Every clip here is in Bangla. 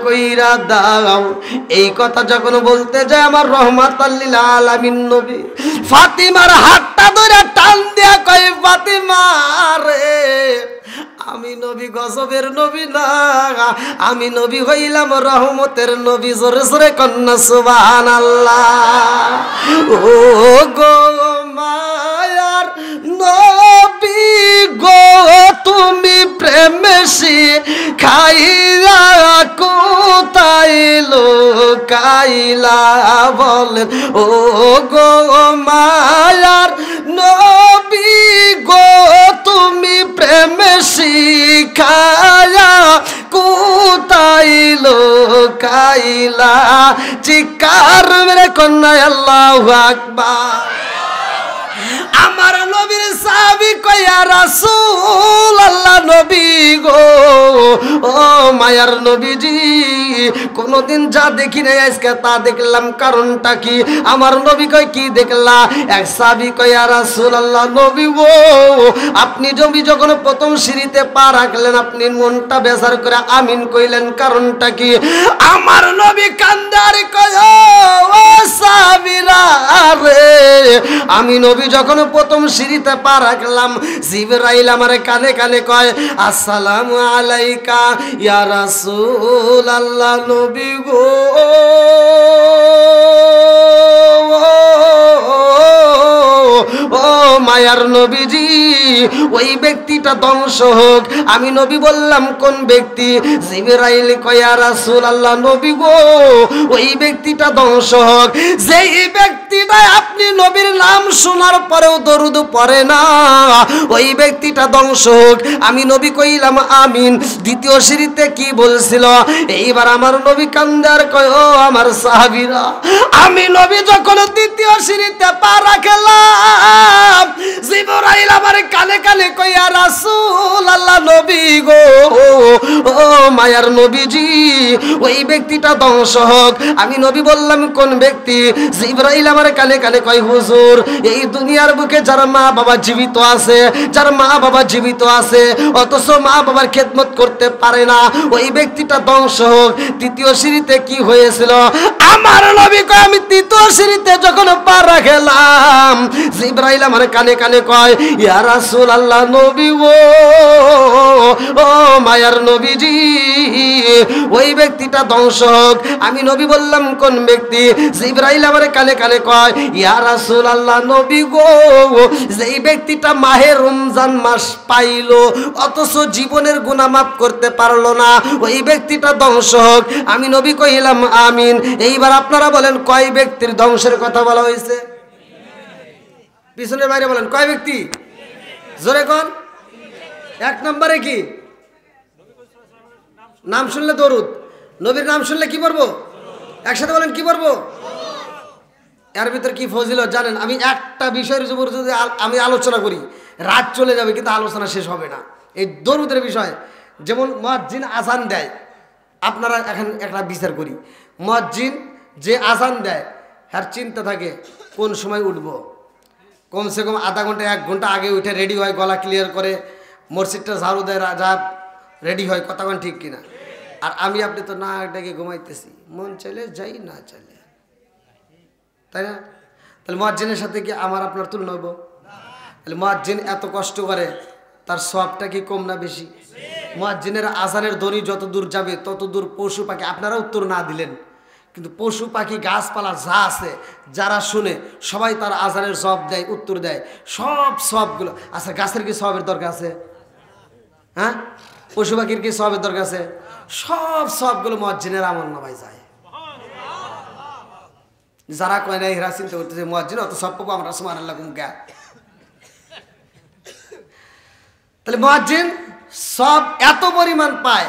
কইরা দাও। এই কথা যখন বলতে যায় আমার রহমাতাল লিল আলামিন নবী ফাতিমার হাতটা ধরে টান দিয়া কয়, ফাতিমা রে, আমি নবী গজবের নবী না, আমি নবী হইলাম রহমতের নবী। জোরে জোরে কন্যা সুবহানাল্লাহ। ও গো মায়ার নবী গো, তুমি প্রেমে শিখাইলা কোথায় লুকাইলা বলেন। ও গো মায়ার নবী গো, তুমি প্রেমে শিখায়া কোথায় লুকাইলা, চিৎকার মেরে কন্যা আল্লাহু আকবার। আমার নবীর সাহাবী কয়, ইয়া রাসূলুল্লাহ নবী গো, ও মায়ার নবীজি, কোনদিন যা দেখি নাই আজকে তা দেখলাম, কারণটা কি? আমার নবী কয়, কি দেখলা? এক সাহাবী কয়, ইয়া রাসূলুল্লাহ নবী গো, আপনি নবী যখন প্রথম সিঁড়িতে পা রাখলেন, আপনি মনটা বেজার করে আমিন কইলেন, কারণটা কি? আমার নবী কান্দারে কয়, ও সাহাবীরা রে, আমি নবী যখন প্রথম সিঁড়িতে পা রাখলাম, জিবরাইল আমার কানে কানে কয়, আসসালামু আলাইকা ইয়া রাসূলুল্লাহ নবী গো। ও মায়ার নবীজি, ওই ব্যক্তিটা ধ্বংস হোক। আমি নবী বললাম, কোন ব্যক্তি? জিবরাইল কয়, ইয়া রাসূলুল্লাহ নবী গো, ওই ব্যক্তিটা ধ্বংস হোক যেই ব্যক্তিটা আপনি নবীর নাম শোনার পরেও দরুদ পড়ে না, ওই ব্যক্তিটা ধ্বংস হোক। আমি নবী কইলাম আমিন। দ্বিতীয় সিঁড়িতে কি বলছিল? এইবার আমার নবী কান্দার কয়, ও আমার সাহাবীরা, আমি নবী যখন দ্বিতীয় সিঁড়িতে পা রাখলাম, জিবরাইল আমার কানে কানে কয়, ইয়া রাসূলুল্লাহ নবী গো, ও মায়ার নবীজি, ওই ব্যক্তিটা ধ্বংস হোক। আমি নবী বললাম, কোন ব্যক্তি? জিবরাইল আমার কানে কানে কয়, হুজুর, এই দুনিয়ার বুকে যার মা বাবা জীবিত আছে, যার মা বাবা জীবিত আছে অথচ মা বাবার খেদমত করতে পারে না, ওই ব্যক্তিটা ধ্বংস হোক। তৃতীয় সিঁড়িতে কি হয়েছিল? আমার নবী কয়, আমি তৃতীয় সিঁড়িতে যখন পা রাখলাম, জিবরাইল আমার কানে কানে কয়, ইয়া রাসূলুল্লাহ নবী গো, ও মায়ার নবীজি, ওই ব্যক্তিটা ধ্বংস হোক। আমি নবী বললাম, কোন ব্যক্তি? জিবরাইল আমার কানে কানে কয়, ইয়া রাসূলুল্লাহ নবী গো, যেই ব্যক্তিটা মাহে রমজান মাস পাইলো অথচ জীবনের গুনাহ মাফ করতে পারলো না, ওই ব্যক্তিটা ধ্বংস হোক। আমি নবী কইলাম আমিন। এইবার আপনারা বলেন, কয় ব্যক্তির ধ্বংসের কথা বলা হয়েছে? পিছনের বাইরে বলেন, কয় ব্যক্তি? জোরে কোন? এক নম্বরে কি? নাম শুনলে দরুদ, নবীর নাম শুনলে কি পড়বো? একসাথে বলেন, কি পড়বো? এর ভিতর কি ফজিলত জানেন? আমি একটা বিষয়ের উপর যদি আমি আলোচনা করি, রাত চলে যাবে, কিন্তু আলোচনা শেষ হবে না। এই দরুদের বিষয়, যেমন মুয়াজ্জিন আযান দেয়, আপনারা এখন একটা বিচার করি, মুয়াজ্জিন যে আযান দেয়, হ্যার চিন্তা থাকে কোন সময় উঠবো, কমসে কম আধা ঘন্টা 1 ঘন্টা আগে উঠে রেডি হয়, গলা ক্লিয়ার করে মসজিদটা ঝাড়ু দেয়, যা রেডি হয়, কতক্ষণ ঠিক কিনা? আর আমি আপনি তো না ডেকে ঘুমাইতেছি, মন চাইলে যাই, না চাইলে, তাই না? তাহলে মুয়াজ্জিনের সাথে কি আমার আপনার তুলনা হবো? তাহলে মুয়াজ্জিন এত কষ্ট করে, তার সওয়াবটা কি কম না বেশি? মুয়াজ্জিনের আযানের ধ্বনি যত দূর যাবে তত দূর পশু পাখি, আপনারা উত্তর না দিলেন, কিন্তু পশু পাখি গাছপালা যা আছে যারা শুনে সবাই তার আযানের জবাব দেয়, উত্তর দেয়, সব সওয়াবগুলো। আচ্ছা, গাছের কি সওয়াবের দরকার আছে? হ্যাঁ, পশু পাখির কি সওয়াবের দরকার আছে? সব সওয়াবগুলো মুয়াজ্জিনের আমলনামায় যায়। যারা কয় না, এরা চিন্তা করতেছে মুয়াজ্জিন অত সব পাবো, আমরা সুবহানাল্লাহ গুমকা। তাহলে মুয়াজ্জিন সব এত পরিমাণ পায়,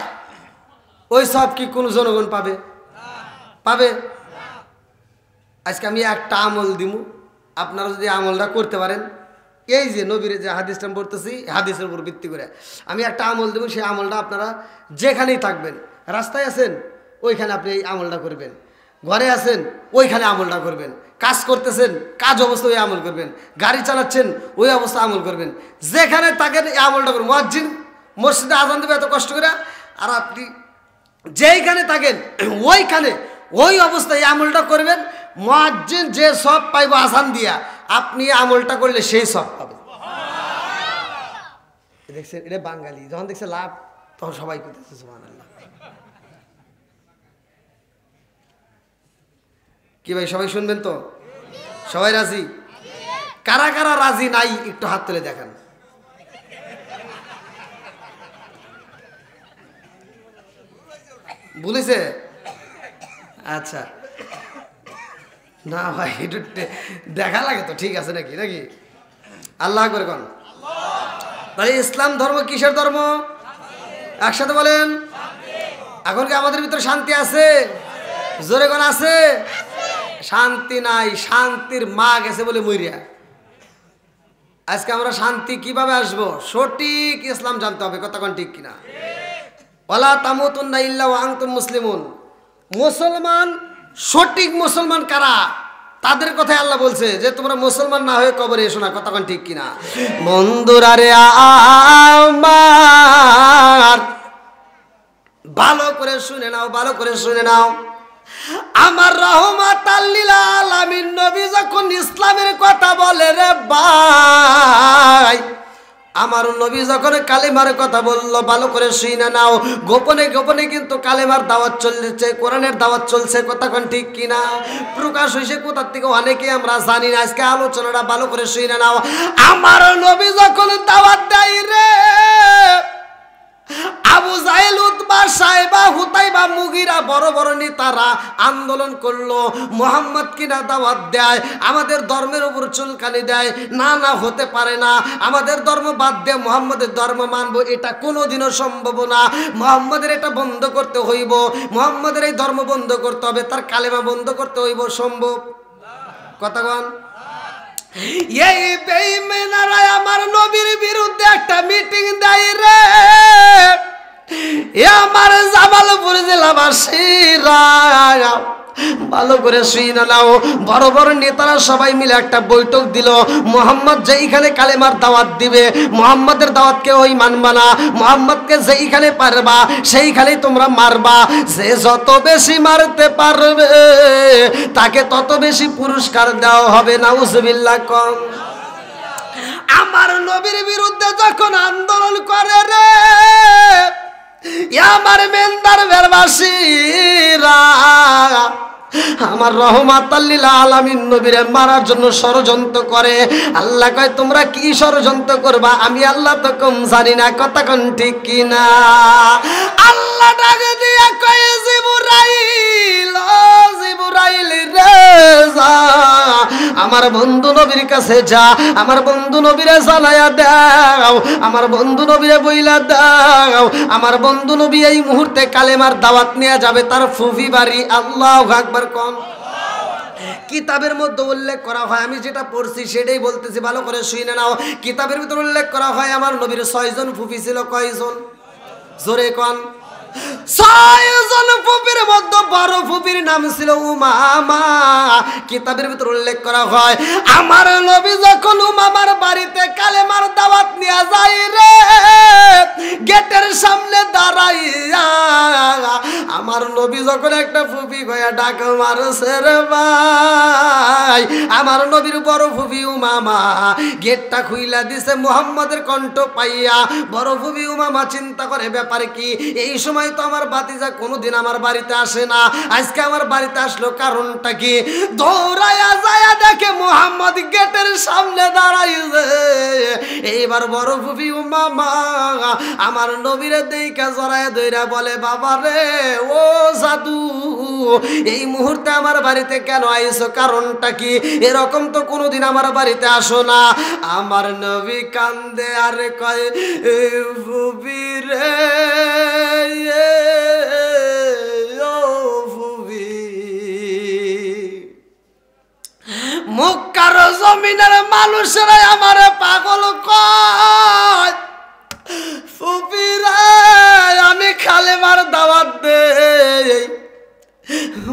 ওই সব কি কোন জনগণ পাবে? পাবে? আজকে আমি একটা আমল দিব, আপনারা যদি আমলটা করতে পারেন, এই যে নবীর যে হাদিসটা পড়তেছি, হাদিসের উপর ভিত্তি করে আমি একটা আমল দেব, সেই আমলটা আপনারা যেখানেই থাকবেন, রাস্তায় আছেন ওইখানে আপনি এই আমলটা করবেন, ঘরে আছেন ওইখানে আমলটা করবেন, কাজ করতেছেন কাজ অবস্থায় ওই আমল করবেন, গাড়ি চালাচ্ছেন ওই অবস্থা আমল করবেন, যেখানে থাকেন এই আমলটা করবেন। মুয়াজ্জিন মসজিদে আযান দেবে এত কষ্ট করে, আর আপনি যেইখানে থাকেন ওইখানে ওই অবস্থায় আমলটা করবেন, মুয়াজ্জিন যে সব পাইব আজান দিয়া, আপনি আমলটা করলে সেই সব পাবেন। দেখছেন, এটা বাঙালি যখন দেখছে লাভ তখন সবাই করতেছে সুবহানাল্লাহ। কি ভাই সবাই শুনবেন তো? সবাই রাজি? কারা কারা রাজি নাই একটু হাত তুলে দেখান। বলেছে? আচ্ছা, না ভাই একটু দেখা লাগে তো, ঠিক আছে নাকি নাকি? আল্লাহ করে কোন। তাহলে ইসলাম ধর্ম কিসের ধর্ম? একসাথে বলেন। এখন কি আমাদের ভিতরে শান্তি আছে? জোরে কোন আছে? শান্তি নাই, শান্তির মা গেছে বলে মরিয়া। আজকে আমরা শান্তি কিভাবে আসবো? সঠিক ইসলাম জানতে হবে, কতক্ষণ ঠিক কিনা। ওয়ালা তামুতুন্না ইল্লা ওয়া আনতুম মুসলিমুন। মুসলমান, সঠিক মুসলমান কারা? তাদের কথাই আল্লাহ বলছে যে তোমরা মুসলমান না হয়ে কবরে এসো না, কতক্ষণ ঠিক কিনা। বন্ধুরা রে আমার, ভালো করে শুনে নাও, ভালো করে শুনে নাও। আমার রাহমাতাল লিল আলামিন নবী যখন ইসলামের কথা বলে রে ভাই, আমার নবী যখন কালেমার কথা বললো, ভালো করে শুনে নাও। গোপনে গোপনে কিন্তু কালেমার দাওয়াত চলছে, কোরআনের দাওয়াত চলছে, কতক্ষণ ঠিক কিনা। প্রকাশ হয়েছে কোথার থেকে অনেকে আমরা জানি না। আজকে আলোচনাটা ভালো করে শুনে নাও। আমার নবী যখন দাওয়াত দেয় রে, আবু জাহেল, উতবা, সাইবা, হুতাইবা, মুগিরা বড় বড় নেতারা আন্দোলন করলো, মুহাম্মদ কিনা দাওয়াত দেয়, আমাদের ধর্মের উপর চুলকানি দেয়। না না, হতে পারে না, আমাদের ধর্ম বাদ দিয়ে মুহাম্মদের ধর্ম মানবো, এটা কোনোদিনও সম্ভব না। মুহাম্মদের এটা বন্ধ করতে হইব, মুহাম্মদের এই ধর্ম বন্ধ করতে হবে, তার কালেমা বন্ধ করতে হইব। সম্ভব? কতক্ষণ? এই বেঈমানরা আমার নবীর বিরুদ্ধে একটা মিটিং দেয় রে। আমার জামালপুর জেলাবাসীরা ভালো করে শুনে নাও। বড় বড় নেতারা সবাই মিলে একটা বৈঠক দিল। মুহাম্মদ যেইখানে কালেমার দাওয়াত দিবে, মুহাম্মদের দাওয়াতকে ওই মানবা না, মুহাম্মদকে যেইখানে পারবা সেইখানেই তোমরা মারবা। যে যত বেশি মারতে পারবে তাকে তত বেশি পুরস্কার দেওয়া হবে। নাউজুবিল্লাহ কম। আমার নবীর বিরুদ্ধে যখন আন্দোলন করে রে আমার মেন্দার বেরবাসীরা, আমার রাহমাতাল লিল আলামিন নবীরে মারার জন্য ষড়যন্ত্র করে। আল্লাহ কয় তোমরা কি ষড়যন্ত্র করবা, আমি আল্লাহ তো কম জানি না, কতক্ষণ ঠিক কিনা। আল্লাহ ডাকে দিয়া কয় জিবরাইল, ও জিবরাইল রে যা আমার বন্ধু নবীর কাছে যা, আমার বন্ধু নবীরে জানায়া দাও, আমার বন্ধু নবীরে বইলা দাও, আমার বন্ধু নবী এই মুহূর্তে কালেমার দাওয়াত নিয়ে যাবে তার ফুফি বাড়ি। আল্লাহু আকবার কোন। কিতাবের মধ্যে উল্লেখ করা হয়, আমি যেটা পড়ছি সেটাই বলতেছি, ভালো করে শুনে নাও। কিতাবের ভিতরে উল্লেখ করা হয় আমার নবীর 6 জন ফুফি ছিল। কয়জন? জোরে কোন। 6 জন ফুফির মধ্যে বড় ফুফির নাম ছিল উমামা। কিতাবের ভিতরে উল্লেখ করা হয় আমার নবী যখন উমামার বাড়িতে কালেমার দাওয়াত নিয়ে যায় রে, গেটের সামনে দাঁড়াইয়া আমার নবী যখন একটা ফুফি গয়া ডাক মারছে রে ভাই, আমার নবীর বড় ফুফি উমামা গেটটা খুইলা দিছে। মুহাম্মদের কণ্ঠ পাইয়া বড় ফুফি উমামা চিন্তা করে ব্যাপার কি, এই সময় তো আমার বাতিজা কোনোদিন আমার বাড়িতে আসে না, আজকে আমার বাড়িতে আসলো, কারণটা কি? দৌড়ায়া যায় দেখে মুহাম্মদ গেটের সামনে দাঁড়াইছে। এইবার বড় ফুফি উমামা আমার নবীরে দেইকা জড়ায় ধইরা বলে, বাবা রে ও জাদু, এই মুহূর্তে আমার বাড়িতে কেন আইছো, কারণটা কি? এরকম তো কোনোদিন আমার বাড়িতে আসো না। আমার নবী কান্দে আর কয়, ফুফি রে মক্কার জমিনের মানুষেরাই আমারে পাগল কয়। ফুফিরা আমি কালেমার দাওয়াত দেই,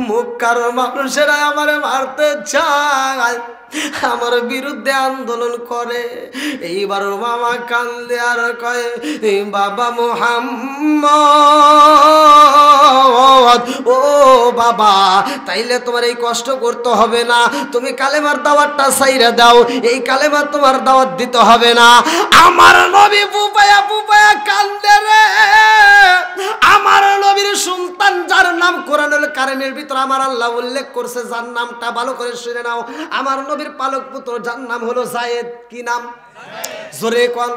মক্কার মানুষেরা আমারে মারতে চায়, আমার বিরুদ্ধে আন্দোলন করে। এইবার মামা কান্দে আর কয়, বাবা মুহাম্মদ, ও বাবা, তাইলে তোমার এই কষ্ট করতে হবে না, তুমি কালেমার দাওয়াতটা ছাইরা দাও, এই কালেমা তোমার দাওয়াত দিতে হবে না। আমার নবী বুপায়া বুপায়া কান্দে রে। আমার নবীর সন্তান যার নাম কোরআনুল কারীমের ভিতর আমার আল্লাহ উল্লেখ করছে, যার নামটা ভালো করে শুনে নাও। আমার নবীর পালক পুত্র যার নাম হলো যায়েদ। কি নাম? জোরে কোন।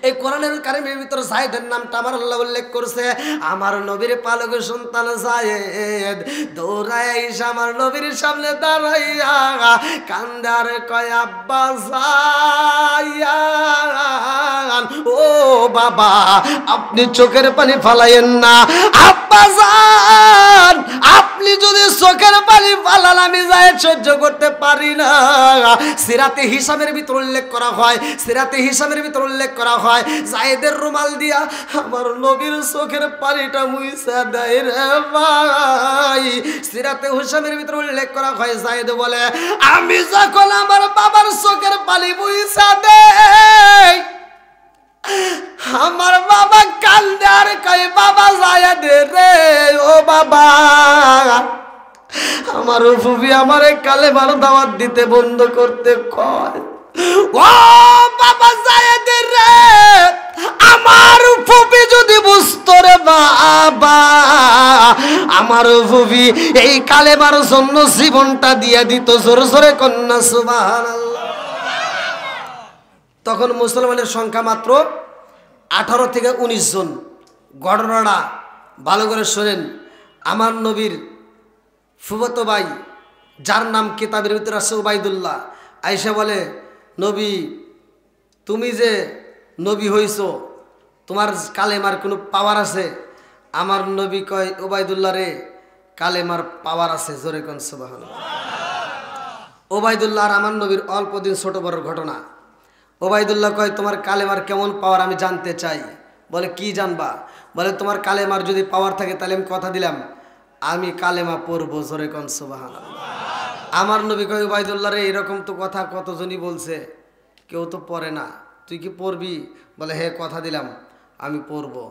এই কোরআনুল কারীমের ভিতর যায়েদের নামটা আমার আল্লাহ উল্লেখ করছে। আমার নবীর পালক সন্তান যায়েদ দৌড়ায় এসে আমার নবীর সামনে দাঁড়াইয়া কান্দার কয়, আব্বা যায়ান, ও বাবা, আপনি চোখের পানি ফালাইয়েন না। আব্বা যান, আপনি যদি চোখের পানি ফালান আমি যায়েদ সহ্য করতে পারি না। সিরাতে হিসামের ভিতর উল্লেখ করা হয়, সিরাতে হিসামের ভিতর উল্লেখ করা হয়, যায়েদের রুমাল দিয়া আমার নবীর চোখের পানিটা মুইসা দেয় রে ভাই। সিরাতে হিসামের ভিতর উল্লেখ করা হয়, যায়েদ বলে, আমি যখন আমার বাবার চোখের পানি মুইসা দেই, আমার বাবা কান্দে আর কয়, বাবা যায়েদ রে, ও বাবা, আমার ফুফি আমারে কালেমার দাওয়াত দিতে বন্ধ করতে কয়। ও বাবা যায়েদ রে, আমার ফুফি যদি বুঝতো রে বাবা, আমার ফুফি এই কালেমার জন্য জীবনটা দিয়ে দিত। জোরে জোরে কন্যা সুবহানাল্লাহ। তখন মুসলমানের সংখ্যা মাত্র 18 থেকে 19 জন। ঘটনাটা ভালো করে শোনেন। আমার নবীর ফুফাতো ভাই যার নাম কিতাবের ভিতরে আছে উবাইদুল্লাহ, আয়েশা বলে, নবী, তুমি যে নবী হইছো, তোমার কালেমার কোনো পাওয়ার আছে? আমার নবী কয়, উবাইদুল্লাহ রে, কালেমার পাওয়ার আছে। জোরে কোন সুবহানাল্লাহ। উবাইদুল্লাহ আর আমার নবীর অল্প দিন ছোট বড় ঘটনা। উবাইদুল্লাহ কয়, তোমার কালেমার কেমন পাওয়ার আমি জানতে চাই। বলে, কি জানবা? বলে, তোমার কালেমার যদি পাওয়ার থাকে তাহলে আমি কথা দিলাম আমি কালেমা পড়বো। জোরে কোন সুবহানাল্লাহ। আমার নবী কয়, উবাইদুল্লাহ রে, এরকম তো কথা কতজনই বলছে, কেউ তো পড়ে না, তুই কি পড়বি? বলে, হ্যাঁ, কথা দিলাম আমি পড়বো।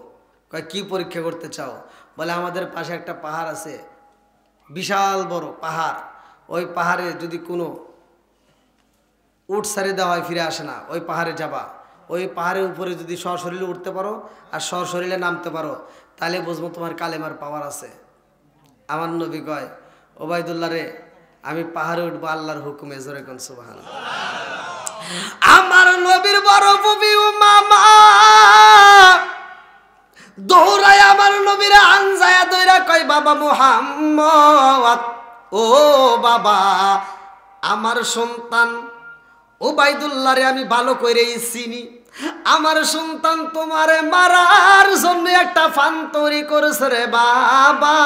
কয়, কি পরীক্ষা করতে চাও? বলে, আমাদের পাশে একটা পাহাড় আছে, বিশাল বড় পাহাড়, ওই পাহাড়ে যদি কোনো উট সারি দেওয়া হয় ফিরে আসে না, ওই পাহাড়ে যাবা, ওই পাহাড়ের উপরে যদি সশরীরে উঠতে পারো আর সশরীরে নামতে পারো তাহলে বুঝবো তোমার কালেমার পাওয়ার আছে। আমার নবী কয়, ওবাইদুল্লাহ রে, আমি পাহাড়ে উঠবো আল্লাহর হুকুমে। জোরে কোন সুবহানাল্লাহ। আমার নবীর বড় ফুফি উমামা দৌড়ায় আমার নবীর আনজায়া দইরা কয়, বাবা মুহাম্মদ, ও বাবা, আমার সন্তান উবাইদুল্লাহ রে আমি ভালো করেই চিনি। আমার সন্তান তোমারে মারার জন্য একটা ফান তৈরি করেছে রে বাবা।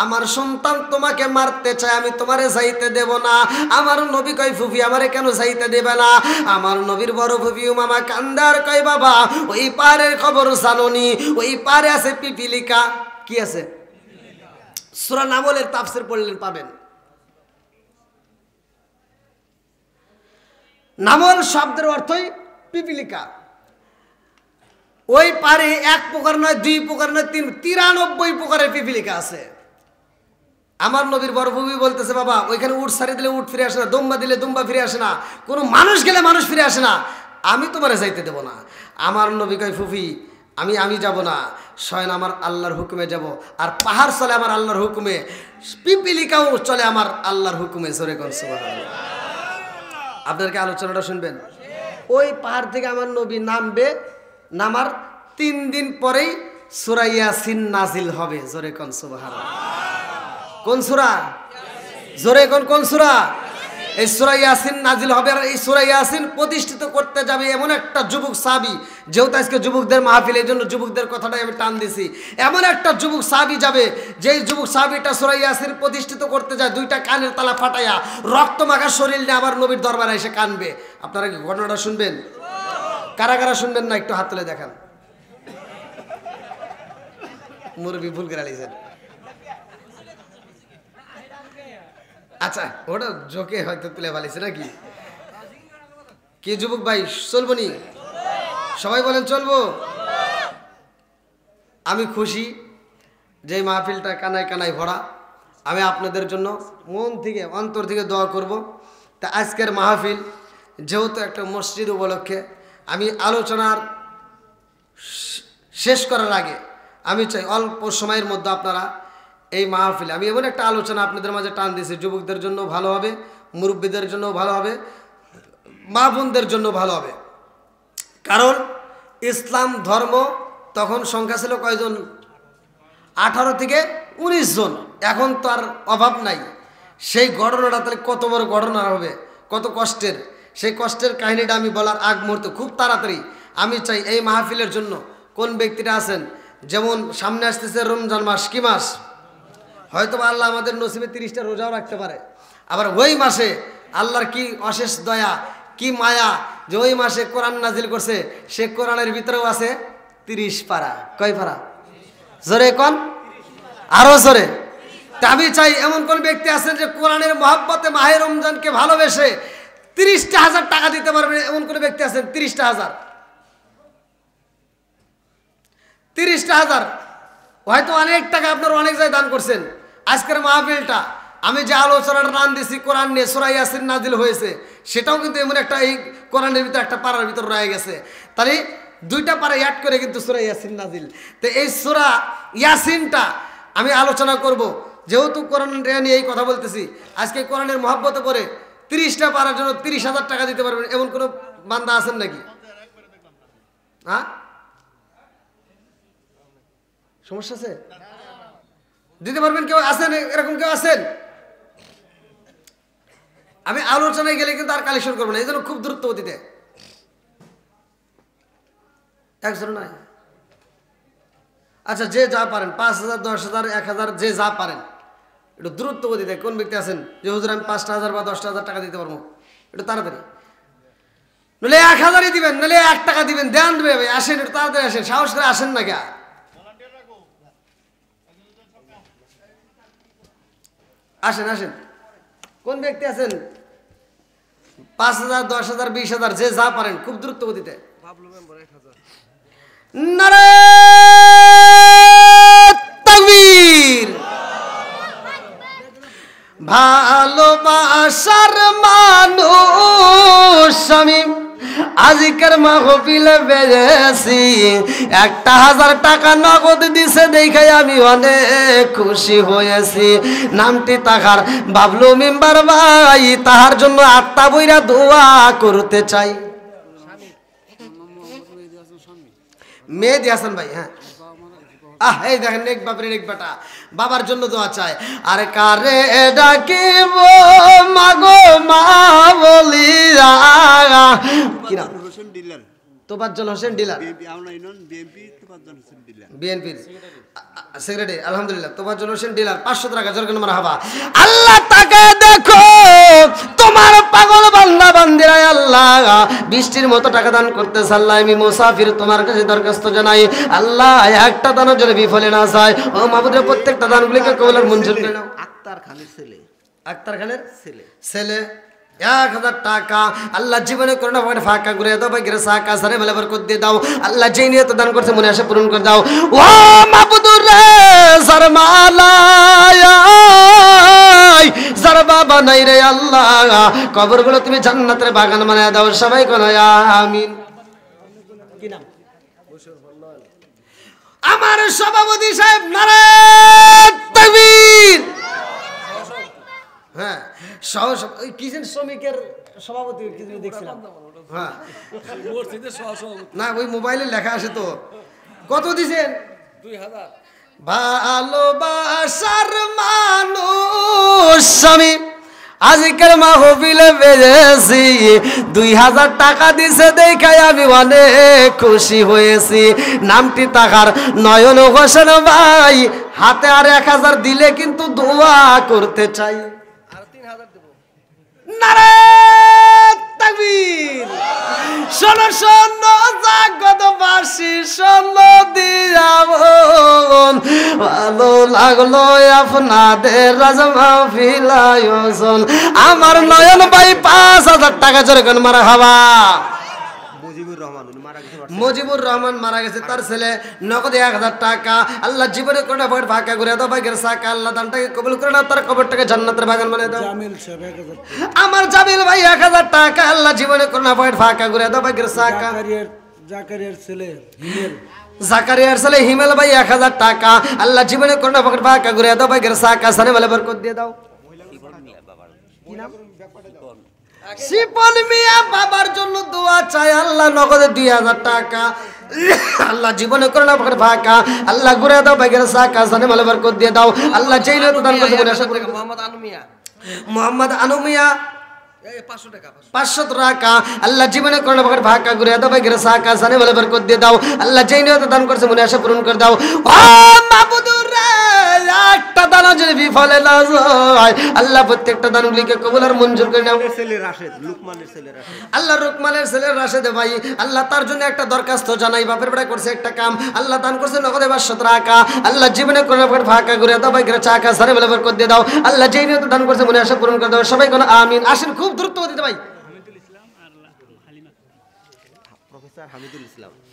আমার সন্তান তোমাকে মারতে চায়, আমি তোমারে যাইতে দেব না। আমার নবী কয়, ফুফি আমারে কেন যাইতে দেবে না? আমার নবীর বড় ফুফি মামা কান্দার কয়, বাবা, ওই পাহাড়ের খবর জানোনি? ওই পাহাড়ে আছে পিপিলিকা। কি আছে? সূরা নামলের তাফসীর পড়লেন পাবেন। নামল শব্দের অর্থই পিপিলিকা। ওই পারে এক প্রকার নয়, দুই প্রকার নয়, 93 প্রকারের পিপিলিকা আছে। আমার নবীর বড় ফুফি বলতেছে, বাবা, ওইখানে উট সারি দিলে উট ফিরে আসে না, দুম্বা দিলে দুম্বা ফিরে আসে না, কোনো মানুষ গেলে মানুষ ফিরে আসে না, আমি তোমারে যাইতে দেব না। আমার নবী কয়, ফুফি আমি যাব না, স্বয়ং আমার আল্লাহর হুকুমে যাব। আর পাহাড় চলে আমার আল্লাহর হুকুমে, পিপিলিকাও চলে আমার আল্লাহর হুকুমে। জোরে কোন সুবহানাল্লাহ। আপনাদেরকে আলোচনাটা শুনবেন। ওই পাহাড় থেকে আমার নবী নামবে, নামার 3 দিন পরেই সূরা ইয়াসিন নাজিল হবে। জোরে কোন সুবহানাল্লাহ। কোন সূরা? জোরে কোন সূরা? এই সূরা ইয়াসিন নাজিল হবে। আর এই সূরা ইয়াসিন প্রতিষ্ঠিত করতে যাবে এমন একটা যুবক সাহাবী, যেহেতু আজকে যুবকদের মাহফিল, এই জন্য যুবকদের কথাটাই আমি টান দিছি। এমন একটা যুবক সাহাবী যাবে, যেই যুবক সাহাবীটা সূরা ইয়াসিন প্রতিষ্ঠিত করতে যায়, 2টা কানের তালা ফাটাইয়া রক্ত মাখা শরীর নিয়ে আবার নবীর দরবারে এসে কানবে। আপনারা কি ঘটনাটা শুনবেন? কারা কারা শুনবেন না একটু হাত তুলে দেখান। মুরব্বি ভুল করে আলিছেন। আচ্ছা ওটা জোকে হয়তো তুলে ফেলেছে নাকি? কি যুবক ভাই চলবো নি? সবাই বলেন চলবো। আমি খুশি যে মাহফিলটা কানায় কানায় ভরা। আমি আপনাদের জন্য মন থেকে অন্তর থেকে দোয়া করব। তা আজকের মাহফিল যেহেতু একটা মসজিদ উপলক্ষে, আমি আলোচনার শেষ করার আগে আমি চাই অল্প সময়ের মধ্যে আপনারা এই মাহফিলে আমি এমন একটা আলোচনা আপনাদের মাঝে টান দিয়েছি, যুবকদের জন্য ভালো হবে, মুরব্বীদের জন্য ভালো হবে, মা বোনদের জন্য ভালো হবে। কারণ ইসলাম ধর্ম তখন সংখ্যা ছিল কয়জন? 18 থেকে 19 জন। এখন তো আর অভাব নাই। সেই ঘটনাটা তাহলে কত বড় ঘটনা হবে, কত কষ্টের। সেই কষ্টের কাহিনীটা আমি বলার আগ মুহূর্তে খুব তাড়াতাড়ি আমি চাই এই মাহফিলের জন্য কোন ব্যক্তিটা আছেন, যেমন সামনে আসতেছে রমজান মাস। কি মাস? হয়তো আল্লাহ আমাদের নসিবে 30টা রোজাও রাখতে পারে। আবার ওই মাসে আল্লাহর কি অশেষ দয়া, কি মায়া যে ওই মাসে কোরআন নাজিল করছে। সে কোরআনের ভিতরেও আছে 30 পারা। কয় পারা? জোরে কোন, আরো জোরে। তা আমি চাই এমন কোন ব্যক্তি আছেন যে কোরআনের মহাব্বতে মাহে রমজানকে ভালোবেসে 30,000 টাকা দিতে পারবেন, এমন কোন ব্যক্তি আছেন? 30,000 হয়তো অনেক টাকা আপনারা অনেক জায়গায় দান করছেন। আজকের মাহফিলটা আমি যে আলোচনাটা নাম দিছি কোরআন নিয়ে, সূরা ইয়াসিন নাজিল হয়েছে, সেটাও কিন্তু এমন একটা এই কোরআনের ভিতরে একটা পারার ভিতর রয়ে গেছে। তাহলে 2টা পারা অ্যাড করে কিন্তু সূরা ইয়াসিন নাজিল। তো এই সূরা ইয়াসিনটা আমি আলোচনা করব। যেহেতু কোরআন নিয়ে এই কথা বলতেছি, আজকে কোরআনের মহব্বতে পড়ে 30টা পারার জন্য 30,000 টাকা দিতে পারবেন, এমন কোনো বান্দা আছেন নাকি? হ্যাঁ, সমস্যা আছে? দিতে পারবেন কেউ আছেন? এরকম কেউ আছেন? আমি আলোচনায় গেলে কিন্তু আর কালেকশন করবো না, এই জন্য খুব দ্রুত গতিতে। একজন নাই? আচ্ছা, যে যা পারেন, 5,000, 10,000, 1,000, যে যা পারেন একটু দ্রুত গতিতে। কোন ব্যক্তি আছেন যে হুজুর আমি 5,000 বা 10,000 টাকা দিতে পারবো? একটু তাড়াতাড়ি। নইলে 1,000ই দিবেন, নইলে 1 টাকা দিবেন, দেন দেবে ভাই। আসেন, একটু তাড়াতাড়ি আসেন, সাহস করে আসেন না কে? আসেন আসেন। কোন ব্যক্তি আছেন? 5,000, 10,000, 20,000, যে যা পারেন, খুব দ্রুত গতিতে। নারে তাকবীর। ভালোবাসার মানুষ আমি আজকের মাহফিলে বেজেছি। 1,000 টাকা নগদ দিছে দেখে আমি অনেক খুশি হয়েছি। নামটি তাহার বাবলু মেম্বার ভাই, তাহার জন্য আত্মা বইরা দোয়া করতে চাই। মেহেদি হাসান ভাই, হ্যাঁ। এই দেখেন, এক বাপরে এক বেটা, বাবার জন্য দোয়া চায়। আরে কারে ডাকিব মাগো মা বলিয়া। কি নাম? তোফাজ্জল হোসেন ডিলার, বিএনপির সেক্রেটারি। আলহামদুলিল্লাহ, তোফাজ্জল হোসেন ডিলার 500 টাকা। জোরে মারহাবা। আল্লাহ তাকে দেখো, তোমার পাগল বান্দা বান্দিরা আল্লাহ বৃষ্টির মতো টাকা দান করতেছে। আল্লাহ আমি মুসাফির, তোমার কাছে দরখাস্ত জানাই আল্লাহ, একটা দানের জন্য বিফলে না যায়। ও মাহবুব, প্রত্যেকটা দানগুলিকে কবুল আর মঞ্জুর করে নাও। আক্তার খানের ছেলে, আক্তার খানের ছেলে 1,000 টাকা। আল্লাহ জীবনে করোনা ফাঁকা করে দাও, ভাই সাকা সারে মেলে বরকত দিয়ে দাও। আল্লাহ যেই নিয়ত দান করছে মনে আসে পূরণ করে দাও। ও মাহবুদুর রে শর্মালাই জারবা বানাই রে আল্লাহ, কবরগুলো তুমি জান্নাতের বাগান বানায় দাও। সবাই কোন আমিন। কি নাম? আমার সভাপতি সাহেব, নারে তাকবীর। হ্যাঁ, কিচেন শ্রমিকের সভাপতি দেখছিলাম। হ্যাঁ না, ওই মোবাইলে লেখা আসে তো। কত দিছেন? 2,000। ভালোবাসার মানুষ আমি আজকের মাহফিলে বেজেছি। 2,000 টাকা দিছে দেখাই আমি অনেক খুশি হয়েছি। নামটি তাহার নয়ন হোসেন ভাই, হাতে আর 1,000 দিলে কিন্তু দোয়া করতে চাই। নারে তাকবীর। শোনো শোনো জাগতবাসী শোনো দিয়াবন, ভালো লাগলো আপনাদের রাজা মাহফিল আয়োজন। আমার নয়ন ভাই 5,000 টাকা জোরে কোন মারহাবা। মুজিবুর রহমান মারা গেছে, তার ছেলে নগদে 1,000 টাকা। আল্লাহ জীবনে কোটা ভয় ফাঁকা করে দাও ভাগ্যের সাকা, আল্লাহ দানটাকে কবুল করে নাও, তার কবরটাকে জান্নাতের বাগান বানিয়ে দাও। আমার জামিল ভাই 1,000 টাকা, আল্লাহ জীবনে কোটা ভয় ফাঁকা করে দাও ভাগ্যের সাকা। জাকারিয়ার ছেলে হিমেল ভাই 1,000 টাকা, আল্লাহ জীবনে কোটা ভয় ফাঁকা করে দাও ভাগ্যের সাকা, সানে বলে বরকত দিয়ে দাও। শিপন মিয়া বাবার জন্য দোয়া চাই, আল্লাহ নগদে 2,000 টাকা, আল্লাহ জীবনে করোনা পকেট ফাঁকা, আল্লাহ ঘুরে দাও বাইকের সাকা, সানে মালে বরকত দিয়ে দাও। আল্লাহ চাইলে তো দান করতে বলে আশা করি। মোহাম্মদ আনুমিয়া 500 টাকা, আল্লাহ জীবনে করোনা পকেট ফাঁকা, ঘুরে দাও বাইকের সাকা, সানে মালে বরকত দিয়ে দাও। আল্লাহ চাইলে তো দান করছে মনে আশা পূরণ করে দাও। ও মাবুদুর রে, একটা দান যদি বিফলে না যায়, আল্লাহ প্রত্যেকটা দানগুলিকে কবুল আর মঞ্জুর করে নাও। আল্লাহ রুকমানের ছেলে রাশেদ ভাই, আল্লাহ তার জন্য একটা দরখাস্ত জানাই, বাপের বেড়া করছে একটা কাম, আল্লাহ দান করছে নগদে 500 টাকা, আল্লাহ জীবনে করোনা পকেট ফাঁকা, ঘুরে দাও বাইকের চাকা, সানে মালে বরকত দিয়ে দাও। আল্লাহ যেই নিয়ত দান করছে মনে আশা পূরণ করে দাও। সবাই কোন আমিন। আসেন খুব দ্রুত দিতে ভাই।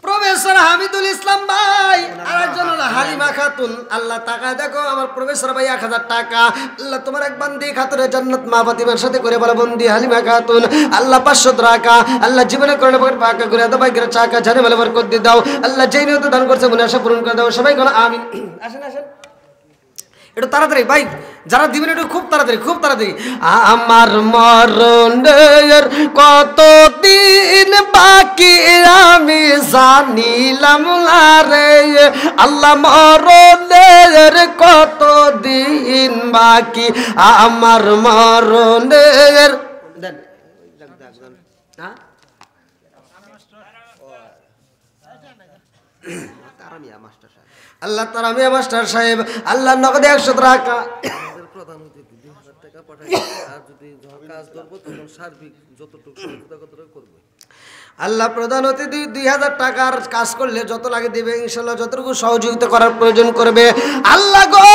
প্রফেসর হামিদুল ইসলাম ভাই, আরেকজন হলো হালিমা খাতুন। আল্লাহ টাকা দেখো আমার প্রফেসর ভাই 1,000 টাকা, আল্লাহ তোমার এক বান্দি খাতুনে জান্নাত মা ফাতিমার সাথে করে বলা বন্দি হালিমা খাতুন, আল্লাহ 500 টাকা, আল্লাহ জীবনে করোনা পকেট ফাঁকা, ঘুরে দাও বাইকের চাকা, জানে মালে বরকত দিয়ে দাও। আল্লাহ যেই নিয়ত দান করছে মনে আশা পূরণ করে দাও। সবাই কোন আমিন। আসেন আসেন একটু তাড়াতাড়ি ভাই, যারা দিবেন একটু খুব তাড়াতাড়ি, খুব তাড়াতাড়ি। আমার মরণের কতদিন বাকি আমি জানিলাম না রে, আল্লাহ মরণের কতদিন বাকি, আমার মরণের আল্লাহ তারা মিয়া মাস্টার সাহেব, আল্লাহ নগদে 100 টাকা, আল্লাহ প্রধান অতিথি 2,000 টাকার কাজ করলে যত লাগে দিবে ইনশাল্লাহ, যতটুকু সহযোগিতা করার প্রয়োজন করবে। আল্লাহ গো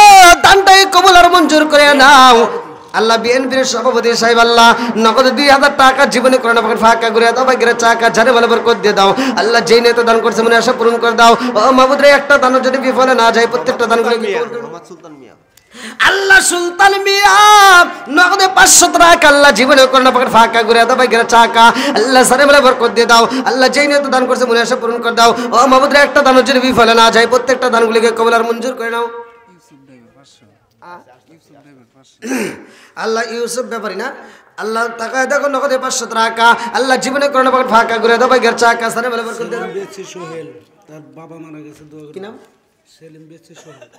দানটাই কবুল আর মঞ্জুর করে নাও। আল্লাহ বিএনপির সভাপতি সাহেব, আল্লাহ নগদ 2,000 টাকা জীবনে করোনা পকেট ফাঁকা, ঘুরে দাও বাইকের চাকা, জানে বলে বরকত দিয়ে দাও। আল্লাহ যেই নিয়ত দান করছে মনে আশা পূরণ করে দাও। ও মাহবুদ রে, একটা দানও যদি বিফলে না যায়, প্রত্যেকটা দান করে আল্লাহ সুলতান মিয়া নগদে 500 টাকা, আল্লাহ জীবনে করোনা পকেট ফাঁকা, ঘুরে দাও বাইকের চাকা, আল্লাহ জানে বলে বরকত দিয়ে দাও। আল্লাহ যেই নিয়ত দান করছে মনে আশা পূরণ করে দাও। ও মাহবুদ রে, একটা দানও যদি বিফলে না যায়, প্রত্যেকটা দানগুলিকে কবুল আর মঞ্জুর করে নাও। আল্লাহ ইউসুফ ব্যাপারী না, আল্লাহ টাকায় দেখো নগদে 500 টাকা, আল্লাহ জীবনে করোনা পকেট ফাঁকা, ঘুরে দাও বাইকের চাকা, সানে বলে বরকত দিয়ে দাও। সোহেল, তার বাবা মারা গেছে, কি নাম? সেলিম বেচে সোহেল।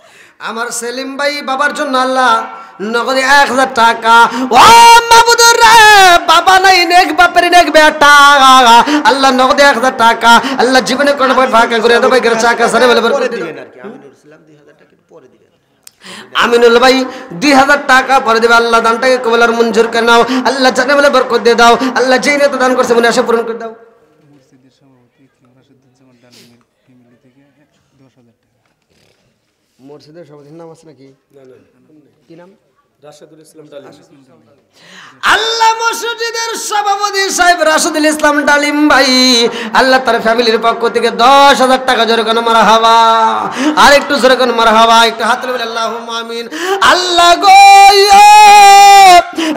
আমার সেলিম ভাই বাবার জন্য আল্লাহ নগদে 1,000 টাকা। ও মাবুদুর রে, বাবা নাই নেক বাপের নেক বেটা, আল্লাহ নগদে 1,000 টাকা, আল্লাহ জীবনে করোনা পকেট ফাঁকা, ঘুরে দাও বাইকের চাকা, সানে বলে বরকত দিয়ে দাও। আমিনুল ভাই 2,000 টাকা পরে দেবে, আল্লাহ দানটাকে কবুল আর মঞ্জুর করে নাও। আল্লাহ জানে বলে বরকত দিয়ে দাও। আল্লাহ যেই নিয়ত দান করছে মনে আশা পূরণ করে দাও। মসজিদের সভাপতির নাম আছে নাকি? কি নাম? রাশেদুল ইসলাম ডালিম। আল্লাহ মসজিদের সভাপতি সাহেব রাশেদুল ইসলাম ডালিম ভাই, আল্লাহ তার ফ্যামিলির পক্ষ থেকে 10,000 টাকা জোরে কোন মারহাবা, আর একটু জোরে কোন মারহাবা, একটু হাত তুলে বলে আল্লাহুম্মা আমিন। আল্লাহ গো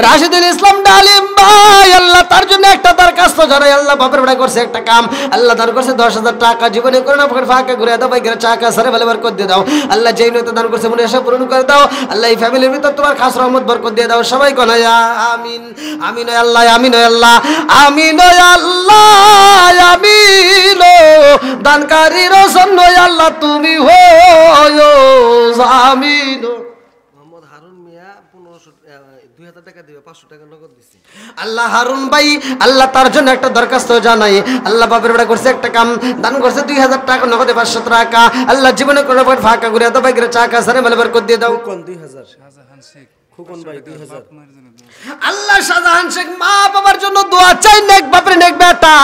রাশেদুল ইসলাম ডালিম ভাই, আল্লাহ তার জন্য একটা দরখাস্ত জানাই। আল্লাহ বাপের বেড়া করছে একটা কাম, আল্লাহ দান করছে 10,000 টাকা, জীবনে করোনা পকেট ফাঁকা, ঘুরে দাও বাইকের চাকা, সারে বলে বরকত দিয়ে দাও। আল্লাহ যেই নিয়ত দান করছে মনে আশা পূরণ করে দাও। আল্লাহ এই ফ্যামিলির ভিতর তোমার খাস রহমত বরকত দিয়ে দাও। সবাই কোন আমিন। আমিন আল্লাহ, আমিন আল্লাহ, আমিন আল্লাহ, আমিন। দানকারীর জন্য আল্লাহ তুমি হো আমিন। মোহাম্মদ হারুন মিয়া 2,000 টাকা দিবে, 500 টাকা নগদ দিছি। আল্লাহ হারুন ভাই, আল্লাহ তার জন্য একটা দরখাস্ত জানাই। আল্লাহ বাপের বেড়া করছে একটা কাম, দান করছে 2,000 টাকা, নগদে 500 টাকা, আল্লাহ জীবনে কোনো পকেট ফাঁকা, ঘুরে দাও বাইকের চাকা, সারে বলে বরকত দিয়ে দাও। কোন 2,000? খোকন ভাই 2000 আল্লাহ শাহজাহান শেখ মা বাবার জন্য দোয়া চাই, নেক বাপরে নেক বেটা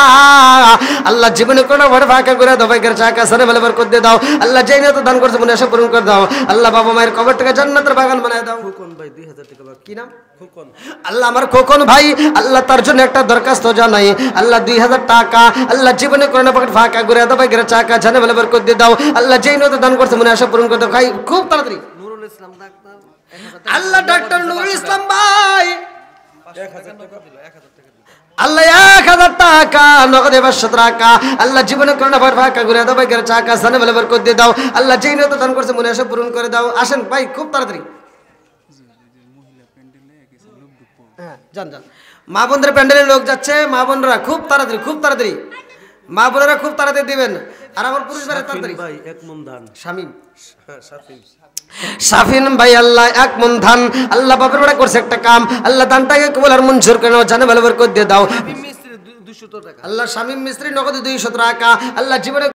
আল্লাহ জীবনে কোনো ভরে ফাঁকা করে দাও, ভাইয়ের চাকা সারে বলে বরকত দিয়ে দাও আল্লাহ, যেই নিয়ত দান করছে মনে আশা পূরণ করে দাও আল্লাহ, বাবা মায়ের কবর থেকে জান্নাতের বাগান বানায় দাও। খোকন ভাই 2000 টাকা বাকি। কি নাম? খোকন। আল্লাহ আমার খোকন ভাই আল্লাহ তার জন্য একটা দরখাস্ত জানাই আল্লাহ, 2000 টাকা আল্লাহ জীবনে কোনো পকেট ফাঁকা করে দাও, ভাইয়ের চাকা সারে বলে বরকত দিয়ে দাও আল্লাহ, যেই নিয়ত দান করছে মনে আশা পূরণ করে দাও। ভাই খুব তাড়াতাড়ি নুরুল ইসলাম ডাক্তার আল্লাহ, ডাক্তার নুরুল ইসলাম ভাই 1000 টাকা দিল, 1000 টাকা দিল। আল্লাহ 1000 টাকা নগদে 500 টাকা আল্লাহ জীবনে করোনা ভর ফাঁকা করে দাও, ভাইয়ের চাকা সানে বলে বরকত দিয়ে দাও আল্লাহ, যেই নিয়ত দান করছে মনে আশা পূরণ করে দাও। আসেন ভাই খুব তাড়াতাড়ি, হ্যাঁ যান যান। মা বোনদের প্যান্ডেলের লোক যাচ্ছে, মা বোনরা খুব তাড়াতাড়ি, খুব তাড়াতাড়ি মা বোনেরা খুব তাড়াতাড়ি দিবেন। আর আমার পুরুষ ভাই তাড়াতাড়ি ভাই 1 মন ধান। শামিম সাফিন সাফিন ভাই আল্লাহ 1 মন ধান আল্লাহ, বাপের বেড়া করছে একটা কাম আল্লাহ, দানটাকে কবুল আর মঞ্জুর করে নাও, জানে ভালো করে দিয়ে দাও। মিস্ত্রি 200 টাকা। আল্লাহ শামিম মিস্ত্রি নগদ 200 টাকা আল্লাহ জীবনে